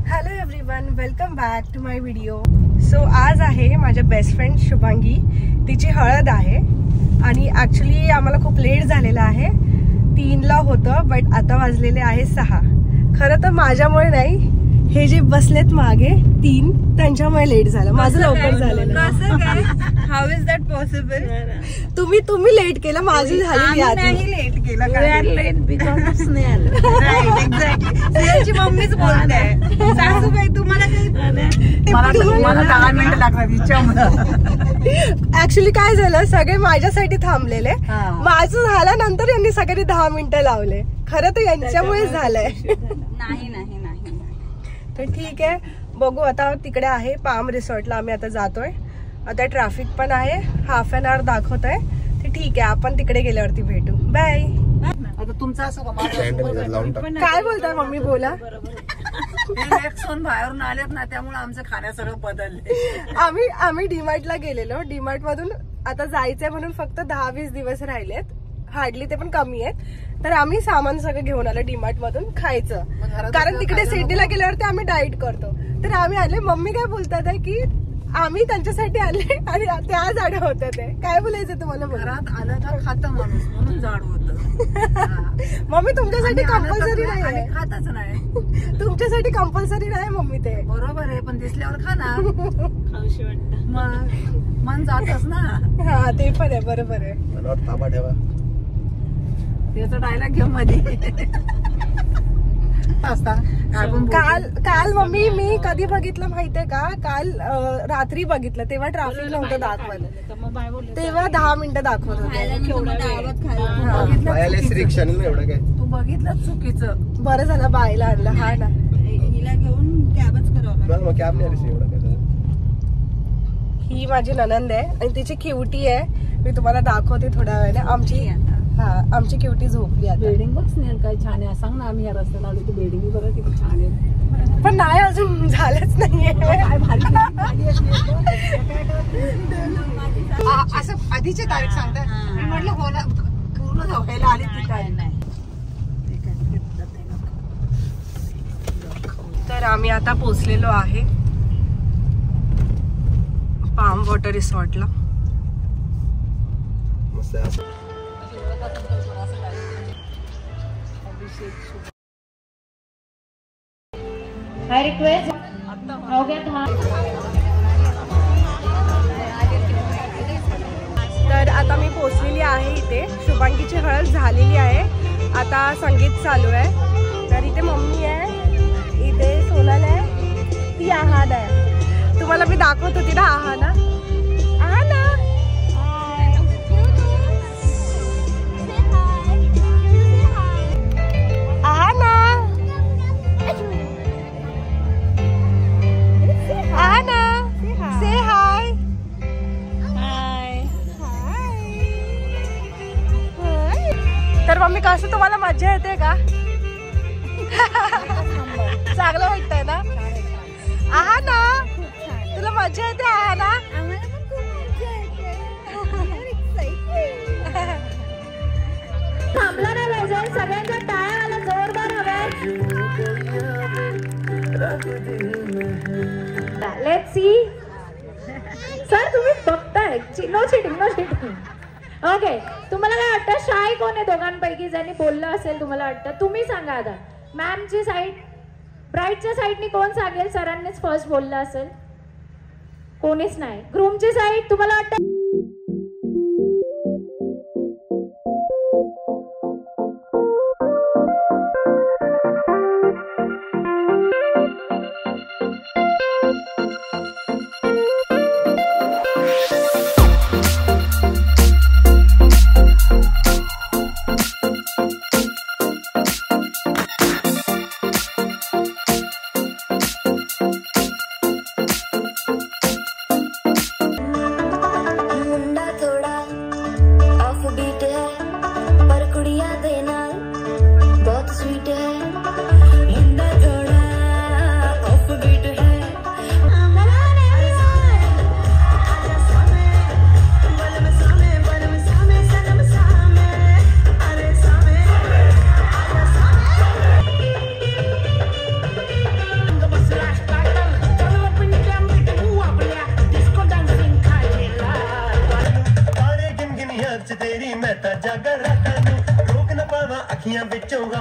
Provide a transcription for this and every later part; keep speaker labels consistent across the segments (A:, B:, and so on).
A: Hello everyone, welcome back to my video. So आज आहे माझ्या बेस्ट फ्रेंड शुभांगी, तिची हळद आहे आणि ॲक्च्युली आम्हाला खूप लेट झालेला आहे. 3ला होतं बट आता वाजलेले आहे 6. खरं तर माझ्यामुळे नाही, हे जे बसलेत मागे 3 त्यांच्यामुळे लेट झालं. माझं लवकर झालेलं.
B: How is that possible?
A: तुम्ही लेट केलं, माझं झालेली
B: नाही लेट केलं. Late because Snehal. Right, exactly. स्नेहलची मम्मीच बोलते, सासूबाई तुम्हाला काही मला 10 मिनिटं लागतात हिच्यामुळे.
A: ऍक्च्युली काय झालं, सगळे माझ्यासाठी थांबलेले. माझं झाल्यानंतर यांनी सगळ्यांनी 10 मिनिटं लावले. खरं तर यांच्यामुळे झालंय.
B: नाही नाही नाही.
A: तर ठीक आहे, बघू. आता तिकडे आहे पाम रिसॉर्टला आम्ही आता जातोय. आता ट्रॅफिक पण आहे, हाफ एन आवर दाखवत आहे. तर ठीक आहे, आपण तिकडे गेल्यावरती भेटू. बाय.
B: आता तुमचं असं
A: काय बोलताय मम्मी? बोला.
B: बाहेरून आलेत ना, त्यामुळे आमचं खाण्या सगळं बदलले.
A: आम्ही डीमार्टला गेलेलो. डीमार्ट मधून आता जायचंय म्हणून फक्त 10-20 दिवस राहिलेत, हार्डली ते पण कमी आहेत. तर आम्ही सामान सगळं घेऊन आलो डीमार्ट मधून खायचं, कारण तिकडे सिडनीला गेल्यावरती आम्ही डाएट करतो. तर आम्ही आले. मम्मी काय बोलतात आहे की आम्ही त्यांच्यासाठी आले आणि त्या जाड होत्या. ते काय बोलायचं तुम्हाला?
B: घरात आलं तर खातं माणूस म्हणून जाड होतं.
A: मम्मी तुमच्यासाठी कंपल्सरी नाही,
B: खातच नाही.
A: तुमच्यासाठी कंपल्सरी नाही मम्मी. ते बरोबर
B: आहे, पण दिसल्यावर खा ना. खाऊशी वाटतं, मग मन जातच ना.
A: हा, ते पण आहे, बरोबर आहे.
B: ताबा ठेवा, त्याचा डायलॉग घेऊ मध्ये.
A: काल मम्मी मी कधी बघितलं माहितीये का? काल रात्री बघितलं, तेव्हा ट्रॅफिक नव्हतं दाखवत, तेव्हा 10 मिनिटं दाखवत होते.
B: तू बघितलं चुकीचं.
A: बरं झालं बायला आणलं. हा ना,
B: हिला घेऊन कॅबच करावं.
A: ही माझी ननंद आहे आणि तिची क्युटी आहे. मी तुम्हाला दाखवते थोड्या वेळाने. आमची क्युटी झोपली आता.
B: बिल्डिंग बघ स्नेहल, काय छान आहे. सांग ना, आम्ही या रस्त्याला आलो, ती बिल्डिंग बघा किती छान आहे.
A: पण नाही, अजून झालंच नाहीये.
B: असं आधीची तारीख सांगतात. मी म्हटलं हो ना, पूर्ण व्हायला आली ती काय नाही.
A: तर आम्ही आता पोहोचलेलो आहे पाम वॉटर रिसॉर्टला. तर आता मी पोहोचलेली आहे इथे. शुभांगीची हळद झालेली आहे, आता संगीत चालू आहे. तर इथे मम्मी आहे, इथे सोनल आहे, ती आहान आहे. तुम्हाला मी दाखवत होती ना आहाना. आहाना तर मम्मी, कसं तुम्हाला मजा येते का? चांगलं वाटतंय ना? आहा ना, तुला मजा येते? आहा ना,
C: थांबला नाही पाहिजे. सगळ्यांच्या टाळ्या जोरदार हव्यात. Let's see. सर तुम्ही बघताय, no cheating, no cheating. Okay, तुम्हाला काय वाटतं, शाय कोण आहे दोघांपैकी ज्यांनी बोललं असेल? तुम्हाला वाटतं? तुम्ही सांगा आता. मॅमची साईड, ब्राईडच्या साईडनी कोण सांगेल सरांनीच फर्स्ट बोललं असेल? कोणीच नाही. ग्रूमची साईड, तुम्हाला वाटतं?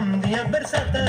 D: हम दिया बरसाता